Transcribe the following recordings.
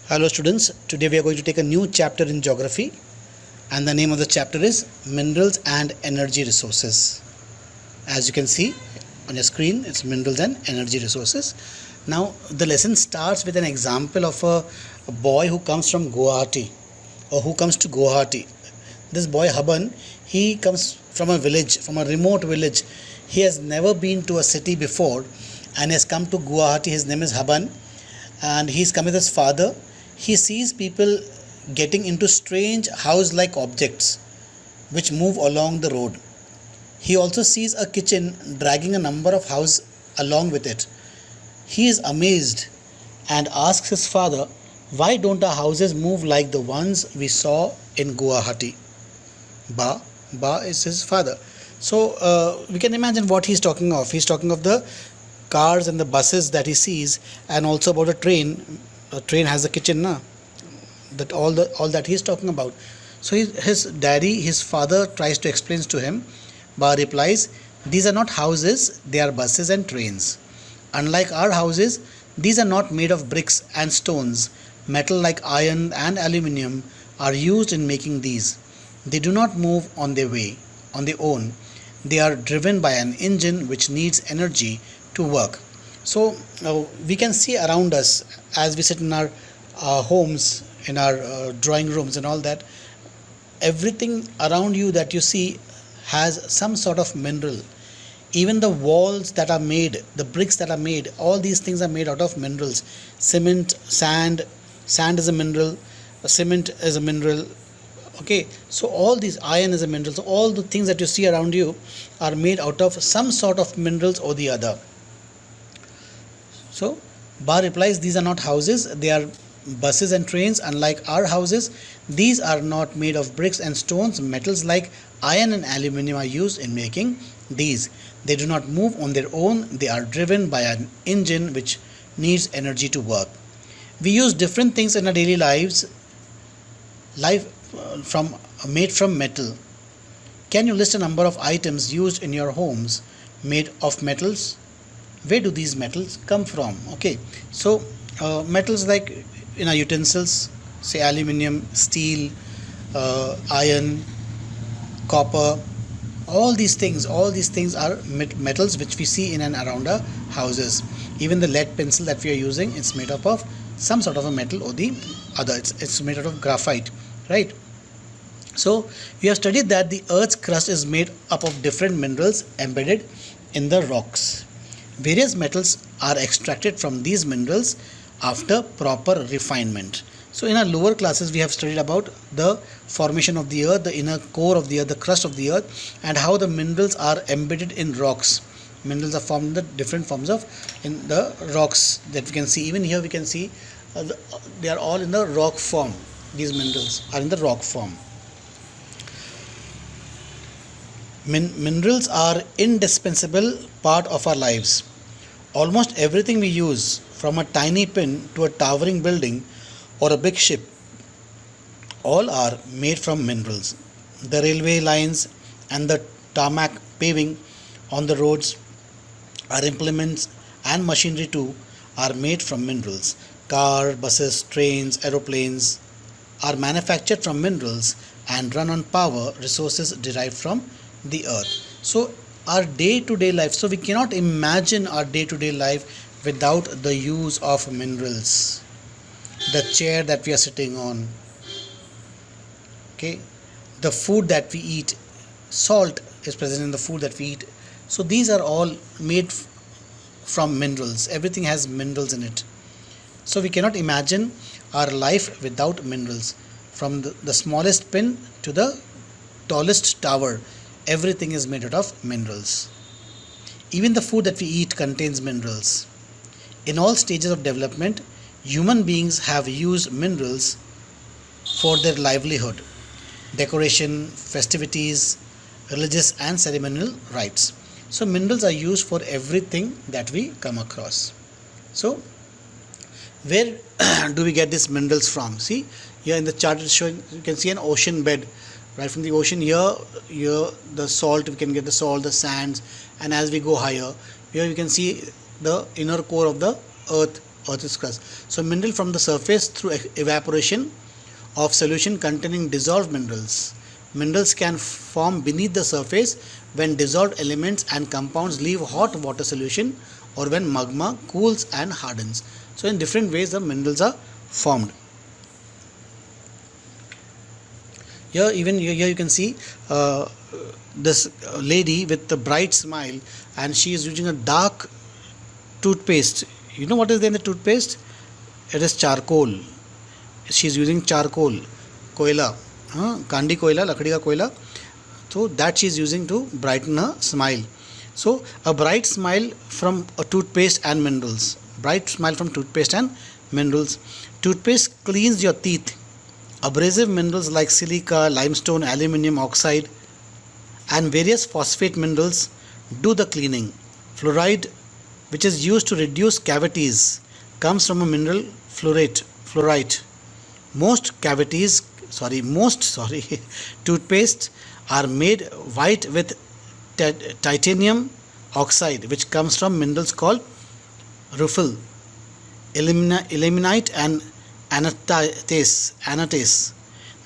Hello students, today we are going to take a new chapter in geography and the name of the chapter is Minerals and Energy Resources. As you can see on your screen, it's Minerals and Energy Resources. Now the lesson starts with an example of a boy who comes from Guwahati or who comes to Guwahati. This boy Haban, he comes from a village, from a remote village. He has never been to a city before and has come to Guwahati. His name is Haban and he's come with his father. He sees people getting into strange house-like objects which move along the road. He also sees a kitchen dragging a number of houses along with it. He is amazed and asks his father, why don't our houses move like the ones we saw in Guwahati? Ba is his father. So we can imagine what he's talking of. He's talking of the cars and the buses that he sees, and also about a train. A train has a kitchen, na? That all that he's talking about. So his father tries to explain to him. Ba replies, these are not houses, they are buses and trains. Unlike our houses, these are not made of bricks and stones. Metal like iron and aluminium are used in making these. They do not move on their own. They are driven by an engine which needs energy to work. So we can see around us as we sit in our homes, in our drawing rooms and all that, everything around you that you see has some sort of mineral. Even the walls that are made, the bricks that are made, all these things are made out of minerals. Cement, sand is a mineral, cement is a mineral. Okay, so all these, iron is a mineral. So all the things that you see around you are made out of some sort of minerals or the other. So Ba replies, these are not houses, they are buses and trains. Unlike our houses, these are not made of bricks and stones. Metals like iron and aluminium are used in making these. They do not move on their own. They are driven by an engine which needs energy to work. We use different things in our daily lives, made from metal. Can you list a number of items used in your homes made of metals? Where do these metals come from? Okay, so metals like in our utensils, say aluminium, steel, iron, copper, all these things are metals which we see in and around our houses. Even the lead pencil that we are using, it's made up of some sort of a metal or the other. It's made out of graphite, right? So we have studied that the earth's crust is made up of different minerals embedded in the rocks. Various metals are extracted from these minerals after proper refinement. So in our lower classes we have studied about the formation of the earth, the inner core of the earth, the crust of the earth, and how the minerals are embedded in rocks. Minerals are formed in the different forms of in the rocks that we can see. Even here we can see they are all in the rock form. These minerals are in the rock form. Minerals are indispensable part of our lives. Almost everything we use, from a tiny pin to a towering building or a big ship, all are made from minerals. The railway lines and the tarmac paving on the roads, our implements and machinery too are made from minerals. Cars, buses, trains, aeroplanes are manufactured from minerals and run on power resources derived from the earth. So our day-to-day life, so we cannot imagine our day-to-day life without the use of minerals. The chair that we are sitting on, okay, the food that we eat, salt is present in the food that we eat. So these are all made from minerals. Everything has minerals in it. So we cannot imagine our life without minerals. From the smallest pin to the tallest tower, everything is made out of minerals. Even the food that we eat contains minerals. In all stages of development, human beings have used minerals for their livelihood, decoration, festivities, religious and ceremonial rites. So minerals are used for everything that we come across. So where do we get these minerals from? See, here in the chart it's showing, you can see an ocean bed. Right from the ocean, here the salt, we can get the salt, the sands, and as we go higher, here you can see the inner core of the earth Earth's crust. So mineral from the surface through evaporation of solution containing dissolved minerals. Minerals can form beneath the surface when dissolved elements and compounds leave hot water solution or when magma cools and hardens. So in different ways the minerals are formed. Here you can see this lady with a bright smile, and she is using a dark toothpaste. You know what is there in the toothpaste? It is charcoal. She is using charcoal, koila, kandi koila, lakdi ka koila. So that she is using to brighten her smile. So a bright smile from a toothpaste and minerals. Bright smile from toothpaste and minerals. Toothpaste cleans your teeth. Abrasive minerals like silica, limestone, aluminium oxide and various phosphate minerals do the cleaning. Fluoride, which is used to reduce cavities, comes from a mineral fluorite. Most toothpaste are made white with titanium oxide, which comes from minerals called ruffle, ilmenite and anatase.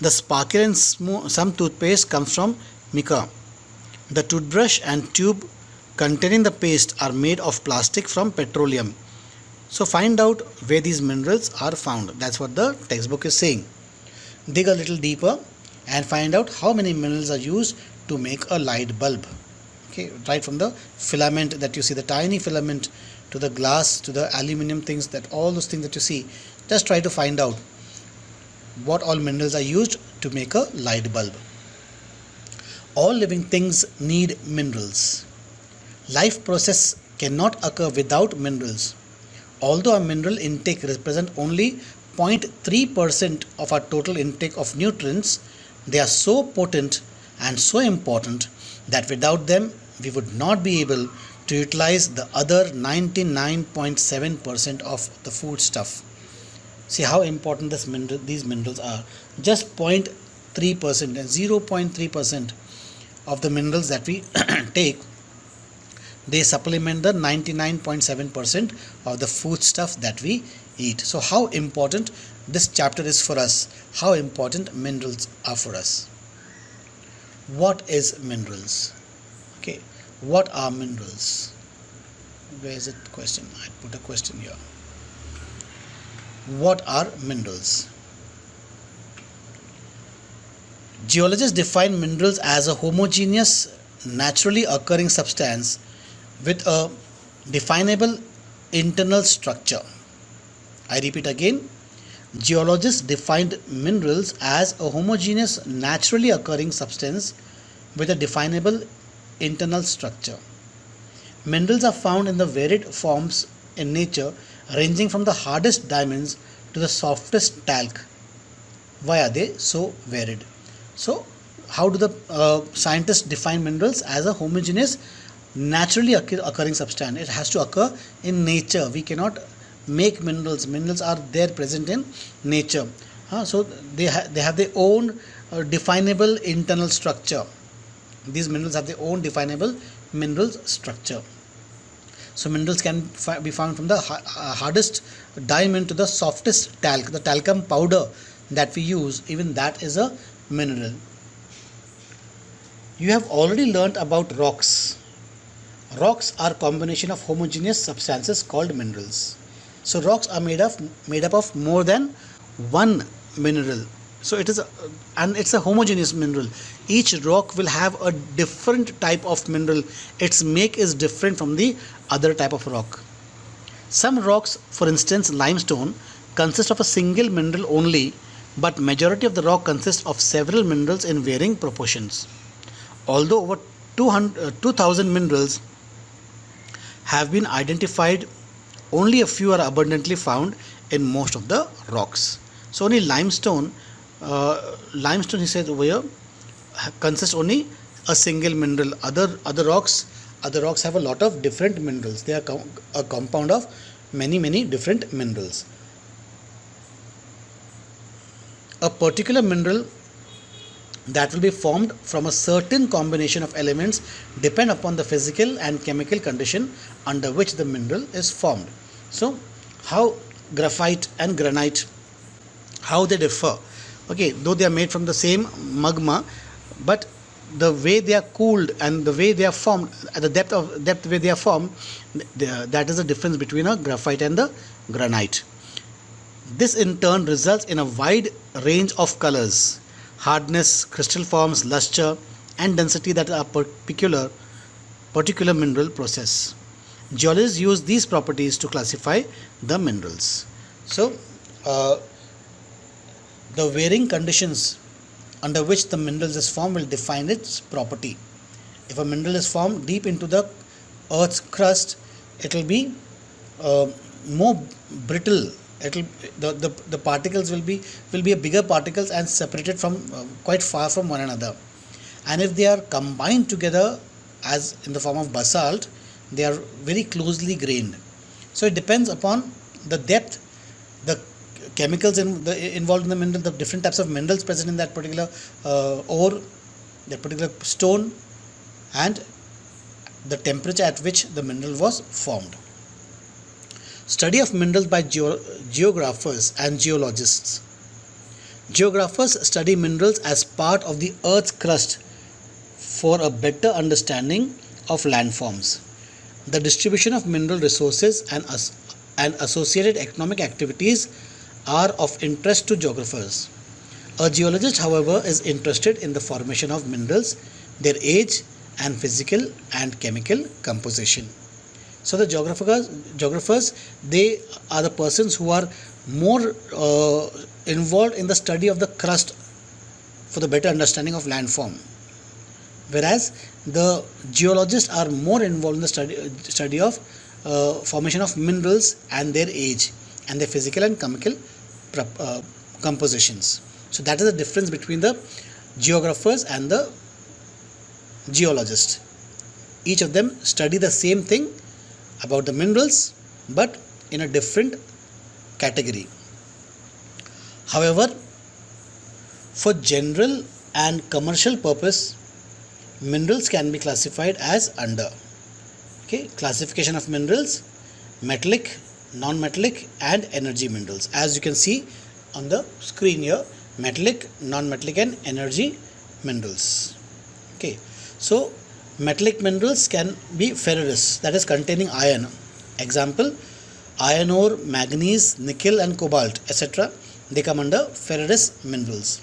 The sparkle in some toothpaste comes from mica. The toothbrush and tube containing the paste are made of plastic from petroleum. So find out where these minerals are found. That's what the textbook is saying. Dig a little deeper and find out how many minerals are used to make a light bulb. Okay, right from the filament that you see, the tiny filament, to the glass, to the aluminium things, that all those things that you see, just try to find out what all minerals are used to make a light bulb. All living things need minerals. Life process cannot occur without minerals. Although our mineral intake represents only 0.3% of our total intake of nutrients, they are so potent and so important that without them we would not be able to utilize the other 99.7% of the food stuff. See how important these minerals are. Just 0.3% and 0.3% of the minerals that we take, they supplement the 99.7% of the food stuff that we eat. So how important this chapter is for us, how important minerals are for us. What is minerals? Okay, what are minerals? Where is it question? I put a question here. What are minerals? Geologists define minerals as a homogeneous, naturally occurring substance with a definable internal structure. I repeat again. Geologists defined minerals as a homogeneous, naturally occurring substance with a definable internal structure. Minerals are found in the varied forms in nature, ranging from the hardest diamonds to the softest talc. Why are they so varied? So, how do the scientists define minerals? As a homogeneous, naturally occurring substance. It has to occur in nature. We cannot make minerals. Minerals are there present in nature. So they have their own definable internal structure. These minerals have their own definable mineral structure. So minerals can be found from the hardest diamond to the softest talc. The talcum powder that we use, even that is a mineral. You have already learnt about rocks. Rocks are a combination of homogeneous substances called minerals. So rocks are made up of more than one mineral. So it's a homogeneous mineral. Each rock will have a different type of mineral. Its make is different from the other type of rock. Some rocks, for instance limestone, consist of a single mineral only, but majority of the rock consists of several minerals in varying proportions. Although over 2,000 minerals have been identified, only a few are abundantly found in most of the rocks. So only limestone he says over here, consists only a single mineral. Other rocks have a lot of different minerals. They are a compound of many different minerals. A particular mineral that will be formed from a certain combination of elements depend upon the physical and chemical condition under which the mineral is formed. So how graphite and granite, how they differ. Okay, though they are made from the same magma, but the way they are cooled and the way they are formed, at the depth where they are formed, that is the difference between a graphite and the granite. This in turn results in a wide range of colors, hardness, crystal forms, luster, and density that are particular mineral process. Geologists use these properties to classify the minerals. So, the varying conditions under which the mineral is formed will define its property. If a mineral is formed deep into the earth's crust, it will be more brittle. The particles will be a bigger particles and separated from quite far from one another. And if they are combined together as in the form of basalt, they are very closely grained. So it depends upon the depth, the chemicals involved in the mineral, the different types of minerals present in that particular ore, that particular stone, and the temperature at which the mineral was formed. Study of minerals by geographers and geologists. Geographers study minerals as part of the earth's crust for a better understanding of landforms. The distribution of mineral resources and associated economic activities are of interest to geographers. A geologist, however, is interested in the formation of minerals, their age, and physical and chemical composition. So the geographers, they are the persons who are more involved in the study of the crust for the better understanding of landform, whereas the geologists are more involved in the study of formation of minerals and their age and their physical and chemical compositions. So that is the difference between the geographers and the geologists. Each of them study the same thing about the minerals, but in a different category. However, for general and commercial purpose, minerals can be classified as under. Okay, classification of minerals: metallic, non-metallic, and energy minerals. As you can see on the screen here, metallic, non-metallic, and energy minerals. Okay, so metallic minerals can be ferrous, that is containing iron. Example: iron ore, manganese, nickel, and cobalt, etc. They come under ferrous minerals.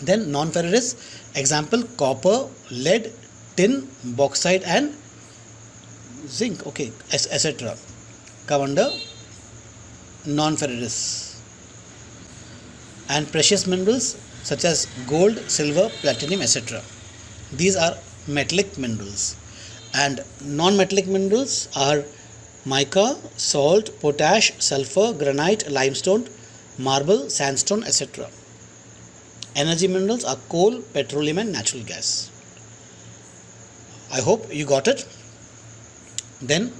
Then non-ferrous, example: copper, lead, tin, bauxite, and zinc, okay, etc. come under non-ferrous. And precious minerals such as gold, silver, platinum, etc. These are metallic minerals. And non-metallic minerals are mica, salt, potash, sulfur, granite, limestone, marble, sandstone, etc. Energy minerals are coal, petroleum, and natural gas. I hope you got it. Then,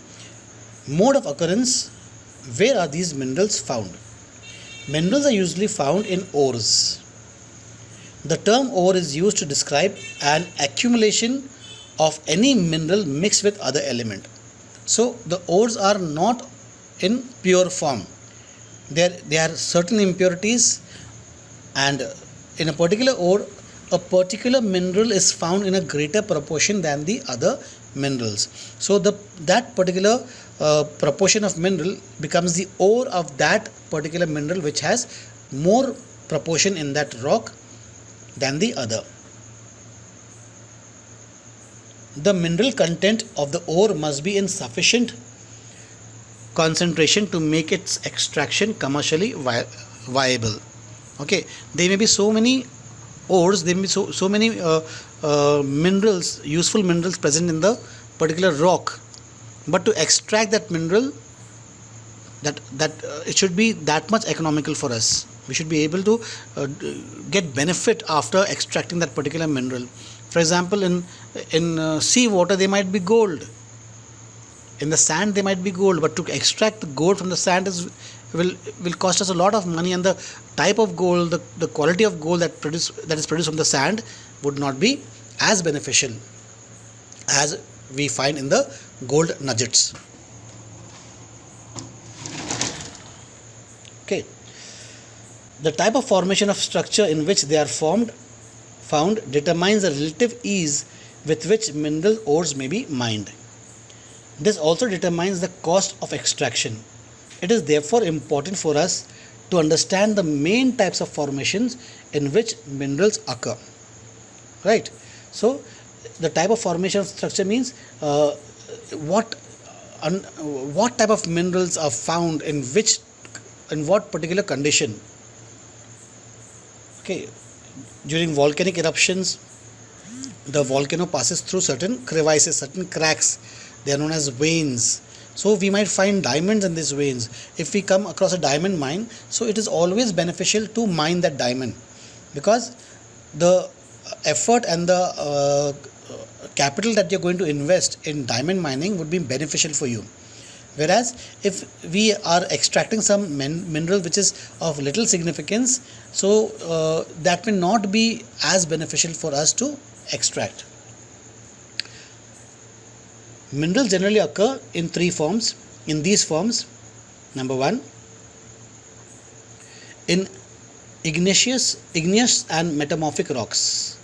mode of occurrence: where are these minerals found? Minerals are usually found in ores. The term ore is used to describe an accumulation of any mineral mixed with other element. So the ores are not in pure form. There are certain impurities, and in a particular ore, a particular mineral is found in a greater proportion than the other minerals. So that particular proportion of mineral becomes the ore of that particular mineral, which has more proportion in that rock than the other. The mineral content of the ore must be in sufficient concentration to make its extraction commercially viable. Okay, there may be so many ores, there may be so many minerals, useful minerals present in the particular rock, but to extract that mineral, that it should be that much economical for us. We should be able to get benefit after extracting that particular mineral. For example, in sea water there might be gold, in the sand there might be gold, but to extract the gold from the sand will cost us a lot of money, and the type of gold, the quality of gold that is produced from the sand would not be as beneficial as we find in the gold nuggets. The type of formation of structure in which they are found determines the relative ease with which mineral ores may be mined. This also determines the cost of extraction. It is therefore important for us to understand the main types of formations in which minerals occur. Right? So, the type of formation of structure means what type of minerals are found in what particular condition. Okay, during volcanic eruptions, the volcano passes through certain crevices, certain cracks. They are known as veins. So we might find diamonds in these veins. If we come across a diamond mine, so it is always beneficial to mine that diamond, because the effort and the capital that you're going to invest in diamond mining would be beneficial for you. Whereas if we are extracting some mineral which is of little significance, so that may not be as beneficial for us to extract. Minerals generally occur in three forms. In these forms, number one, in igneous and metamorphic rocks.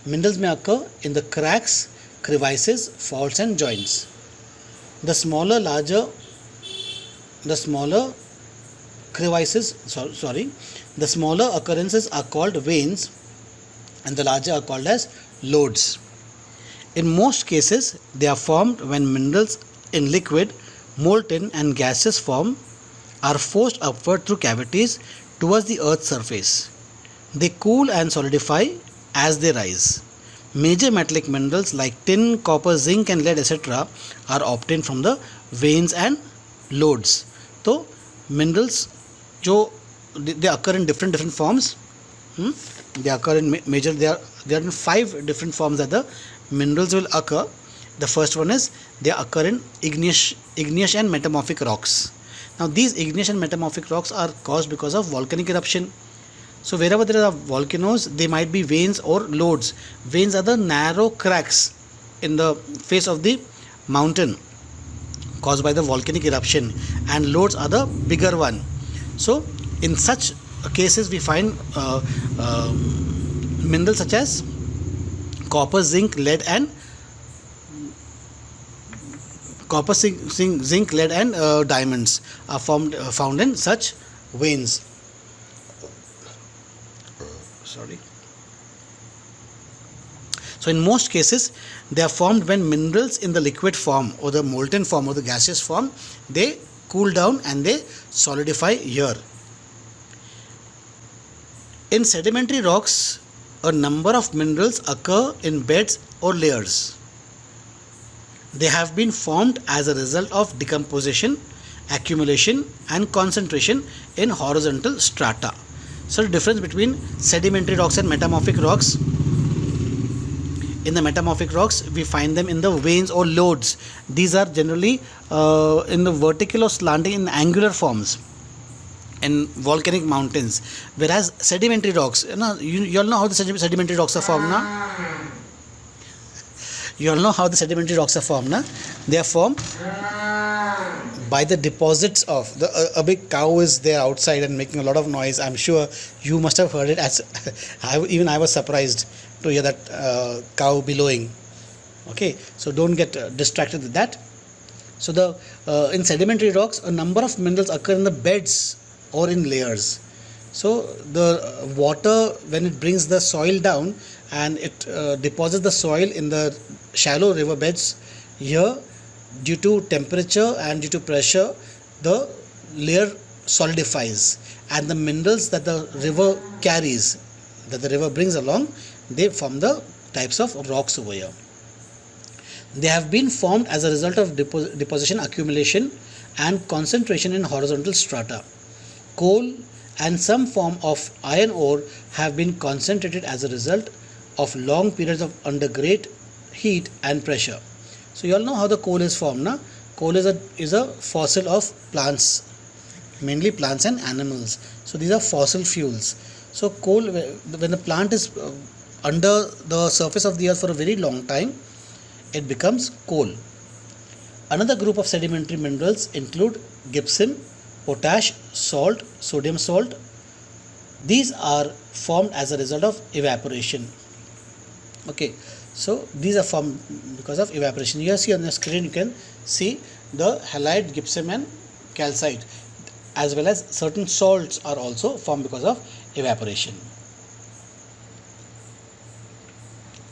Minerals may occur in the cracks, crevices, faults and joints. The smaller occurrences are called veins, and the larger are called as lodes. In most cases, they are formed when minerals in liquid, molten and gaseous form are forced upward through cavities towards the earth's surface. They cool and solidify as they rise. Major metallic minerals like tin, copper, zinc and lead etc. are obtained from the veins and lodes. So minerals they occur in different forms. They occur in there are in 5 different forms that the minerals will occur. The first one is they occur in igneous and metamorphic rocks. Now these igneous and metamorphic rocks are caused because of volcanic eruption. So wherever there are volcanoes, they might be veins or lodes. Veins are the narrow cracks in the face of the mountain caused by the volcanic eruption, and lodes are the bigger one. So in such cases we find minerals such as copper, zinc, lead and diamonds are found in such veins. So in most cases they are formed when minerals in the liquid form or the molten form or the gaseous form, they cool down and they solidify here. In sedimentary rocks, a number of minerals occur in beds or layers. They have been formed as a result of decomposition, accumulation and concentration in horizontal strata. So the difference between sedimentary rocks and metamorphic rocks: in the metamorphic rocks we find them in the veins or lodes. These are generally in the vertical or slanting in angular forms in volcanic mountains, whereas sedimentary rocks, you all know how the sedimentary rocks are formed now. You all know how the sedimentary rocks are formed now. They are formed by the deposits of a big cow is there outside and making a lot of noise. I'm sure you must have heard it. Even I was surprised to hear that cow bellowing. Okay, so don't get distracted with that. So in sedimentary rocks, a number of minerals occur in the beds or in layers. So the water, when it brings the soil down and it deposits the soil in the shallow river beds, here due to temperature and due to pressure, the layer solidifies, and the minerals that the river carries, that the river brings along, they form the types of rocks over here. They have been formed as a result of deposition, accumulation and concentration in horizontal strata. Coal and some form of iron ore have been concentrated as a result of long periods of under great heat and pressure. So you all know how the coal is formed, na? Coal is a fossil of plants, mainly plants and animals. So these are fossil fuels. So coal, when the plant is under the surface of the earth for a very long time, it becomes coal. Another group of sedimentary minerals include gypsum, potash, salt, sodium salt, These are formed as a result of evaporation. Okay, so these are formed because of evaporation. Here see on the screen you can see the halide, gypsum and calcite, as well as certain salts are also formed because of evaporation.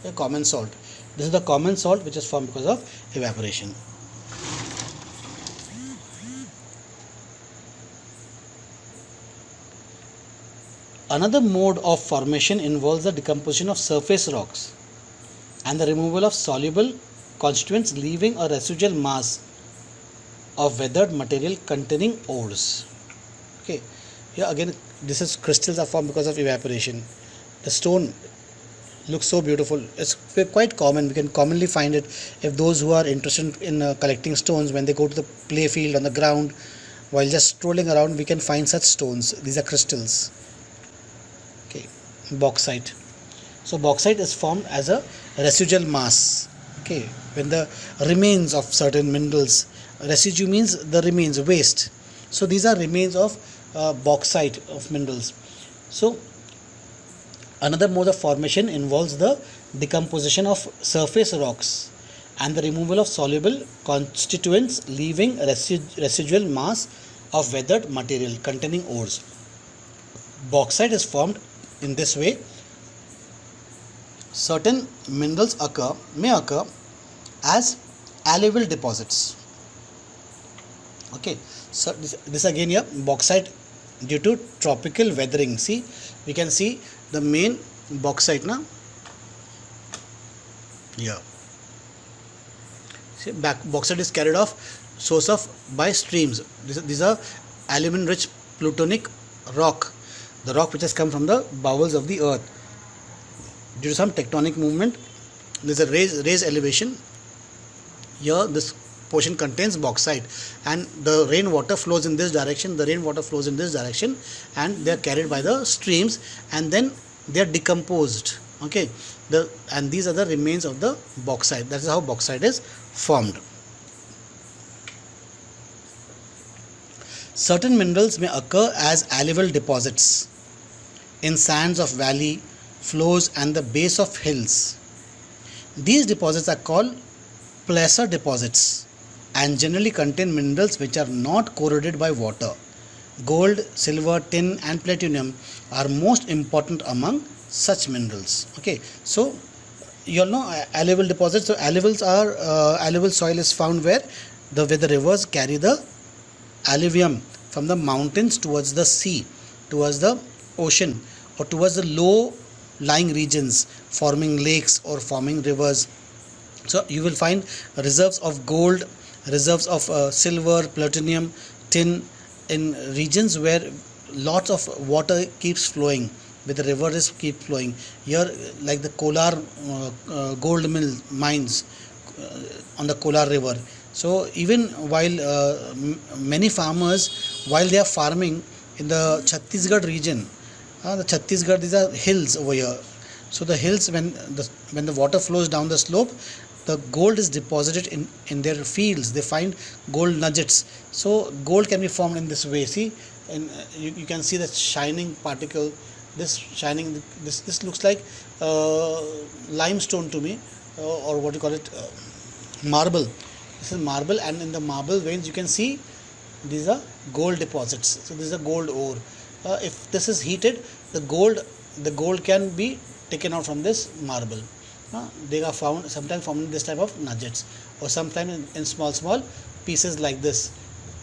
A common salt. This is the common salt which is formed because of evaporation. Another mode of formation involves the decomposition of surface rocks and the removal of soluble constituents, leaving a residual mass of weathered material containing ores. Okay, here again this is crystals are formed because of evaporation. The stone looks so beautiful. It's quite common. We can commonly find it if those who are interested in collecting stones, when they go to the play field on the ground, while just strolling around, we can find such stones. These are crystals. Okay, bauxite. So bauxite is formed as a residual mass. Okay, when the remains of certain minerals, residue means the remains, waste. So these are remains of bauxite of minerals. So another mode of formation involves the decomposition of surface rocks and the removal of soluble constituents, leaving residual mass of weathered material containing ores. Bauxite is formed in this way. Certain minerals may occur as alluvial deposits. Okay, so this again here, bauxite due to tropical weathering. See, we can see the main bauxite now. Yeah. See, bauxite is carried off source of by streams. These are aluminum rich plutonic rock, the rock which has come from the bowels of the earth. Due to some tectonic movement, there is a raised elevation. Here this portion contains bauxite, and the rainwater flows in this direction, and they are carried by the streams, and then they are decomposed. Okay, and these are the remains of the bauxite. That is how bauxite is formed. Certain minerals may occur as alluvial deposits in sands of valley floors and the base of hills. These deposits are called placer deposits and generally contain minerals which are not corroded by water. Gold, silver, tin and platinum are most important among such minerals. Okay, so you all know alluvial deposits. So alluvial soil is found where the rivers carry the alluvium from the mountains towards the sea, towards the ocean, or towards the low lying regions, forming lakes or forming rivers. So you will find reserves of gold, reserves of silver, platinum, tin in regions where lots of water keeps flowing, where the rivers keep flowing. Here, like the Kolar gold mill mines on the Kolar river. So even while many farmers, while they are farming in the Chhattisgarh region, these are hills over here. So the hills, when the water flows down the slope, the gold is deposited in their fields. They find gold nuggets. So gold can be formed in this way. See, and you can see the shining particle. This looks like limestone to me, or what you call it, marble. This is marble, and in the marble veins you can see these are gold deposits. So this is a gold ore. If this is heated, the gold can be taken out from this marble. They are sometimes found in this type of nuggets, or sometimes in small pieces like this.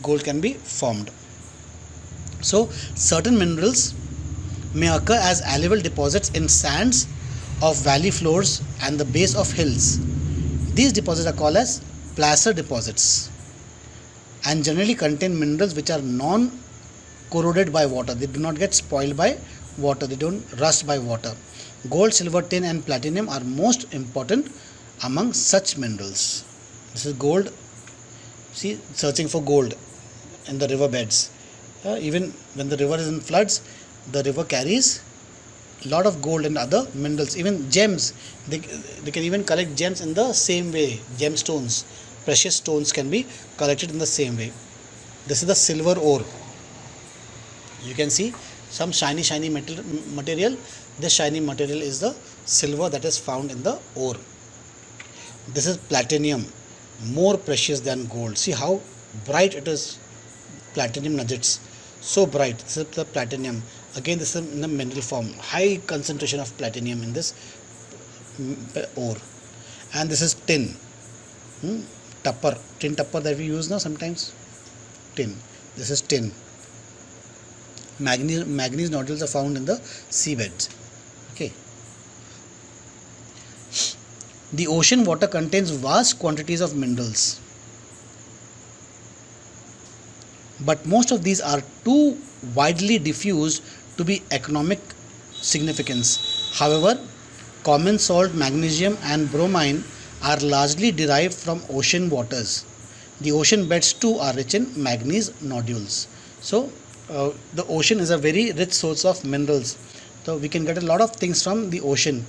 Gold can be formed. So certain minerals may occur as alluvial deposits in sands of valley floors and the base of hills. These deposits are called as placer deposits and generally contain minerals which are non-corroded by water. They do not get spoiled by water. They don't rust by water. Gold, silver, tin and platinum are most important among such minerals. This is gold. See, searching for gold in the river beds. Even when the river is in floods, the river carries a lot of gold and other minerals. Even gems, they can even collect gems in the same way. Gemstones, precious stones can be collected in the same way. This is the silver ore. You can see some shiny material. This shiny material is the silver that is found in the ore. This is platinum, more precious than gold. See how bright it is. Platinum nuggets, so bright. This is the platinum. Again, this is in the mineral form. High concentration of platinum in this ore. And this is tin. Tin tupper that we use now sometimes. Tin. This is tin. Manganese nodules are found in the seabeds. Okay. The ocean water contains vast quantities of minerals, but most of these are too widely diffused to be economic significance. However, common salt, magnesium and bromine are largely derived from ocean waters. The ocean beds too are rich in manganese nodules. So the ocean is a very rich source of minerals. So we can get a lot of things from the ocean.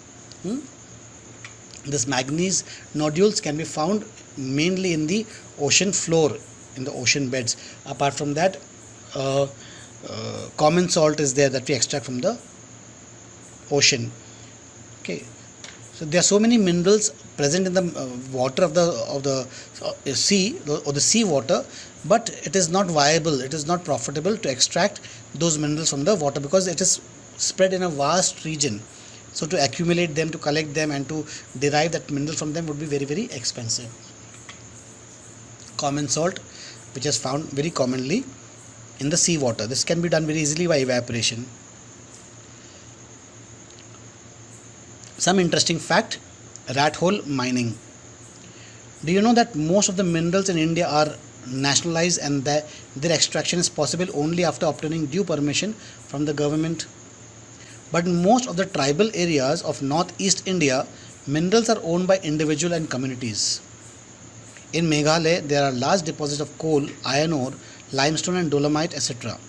This manganese nodules can be found mainly in the ocean floor, in the ocean beds. Apart from that, common salt is there that we extract from the ocean. Okay, so there are so many minerals present in the water of the sea or the sea water, but it is not viable, it is not profitable to extract those minerals from the water because it is spread in a vast region. So to accumulate them, to collect them and to derive that mineral from them would be very, very expensive. Common salt, which is found very commonly in the sea water. This can be done very easily by evaporation. Some interesting fact: rat hole mining. Do you know that most of the minerals in India are nationalized and that their extraction is possible only after obtaining due permission from the government? But in most of the tribal areas of northeast India, minerals are owned by individuals and communities. In Meghalaya, there are large deposits of coal, iron ore, limestone and dolomite, etc.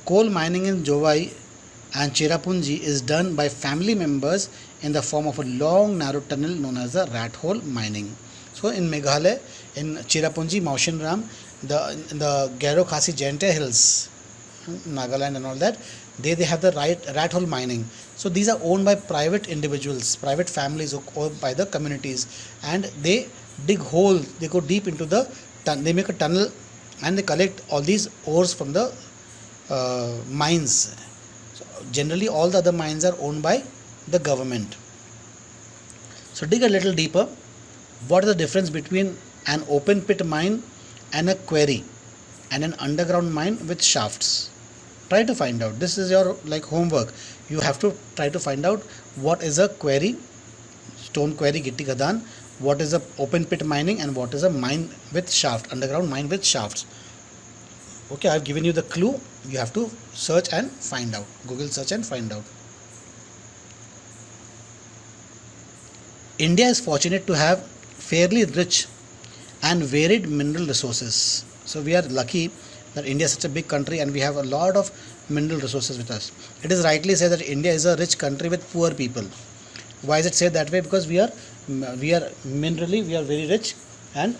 Coal mining in Jovai and Cherrapunji is done by family members in the form of a long narrow tunnel known as the rat hole mining. So in Meghalaya, in Cherrapunji, Maushinram, in the Gairo Khasi Jaintia hills, Nagaland and all that, they have the rat hole mining. So these are owned by private individuals, private families, or by the communities, and they dig holes, they go deep into the they make a tunnel and they collect all these ores from the mines. So generally all the other mines are owned by the government. So dig a little deeper. What is the difference between an open pit mine and a quarry and an underground mine with shafts? Try to find out. This is your homework. You have to try to find out what is a quarry, stone quarry, gitti khadan, what is a open pit mining, and what is a mine with shaft, underground mine with shafts. Okay, I have given you the clue. You have to search and find out. Google search and find out. India is fortunate to have fairly rich and varied mineral resources. So we are lucky that India is such a big country and we have a lot of mineral resources with us. It is rightly said that India is a rich country with poor people. Why is it said that way? Because we are minerally we are very rich and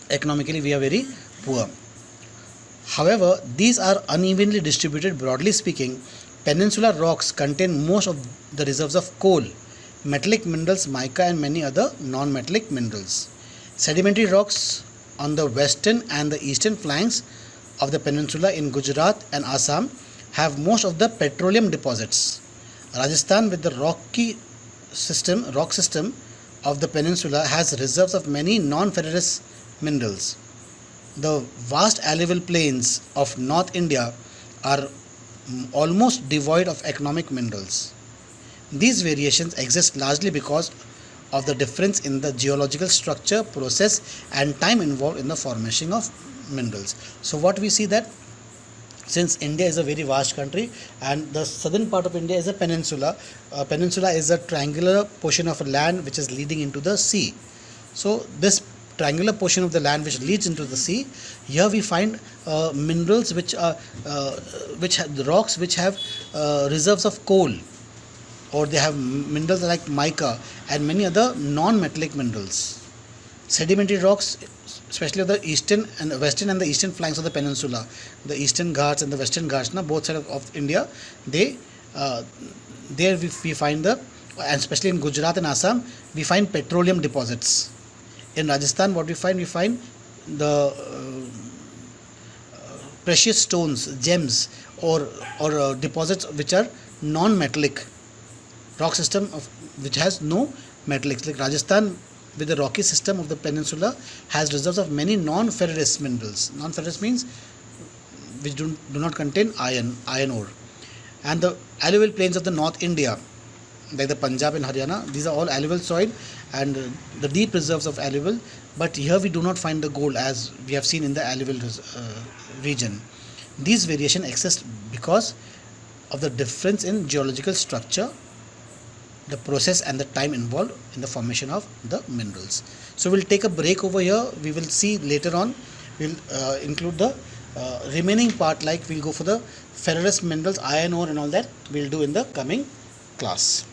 economically we are very poor. However, these are unevenly distributed. Broadly speaking, peninsular rocks contain most of the reserves of coal, metallic minerals, mica and many other non-metallic minerals. Sedimentary rocks on the western and the eastern flanks of the peninsula in Gujarat and Assam have most of the petroleum deposits. Rajasthan, with the rock system of the peninsula, has reserves of many non-ferrous minerals. The vast alluvial plains of North India are almost devoid of economic minerals. These variations exist largely because of the difference in the geological structure, process and time involved in the formation of minerals. So what we see that since India is a very vast country and the southern part of India is a peninsula, peninsula is a triangular portion of land which is leading into the sea. So this triangular portion of the land which leads into the sea, here we find minerals which have the rocks which have reserves of coal, or they have minerals like mica and many other non-metallic minerals. Sedimentary rocks especially of the eastern and the western and the eastern flanks of the peninsula, the eastern Ghats and the western Ghats, both sides of India, they there we find the, and especially in Gujarat and Assam, we find petroleum deposits. In Rajasthan, what we find the precious stones, gems, or deposits which are non-metallic, rock system of which has no metallics. Like Rajasthan, with the rocky system of the peninsula, has reserves of many non-ferrous minerals. Non-ferrous means which do not contain iron ore. And the alluvial plains of the North India, like the Punjab and Haryana, these are all alluvial soil and the deep reserves of alluvial. But here we do not find the gold as we have seen in the alluvial region. These variation exist because of the difference in geological structure, the process and the time involved in the formation of the minerals. So we'll take a break over here. We will see later on, we'll include the remaining part, like we'll go for the ferrous minerals, iron ore and all that we'll do in the coming class.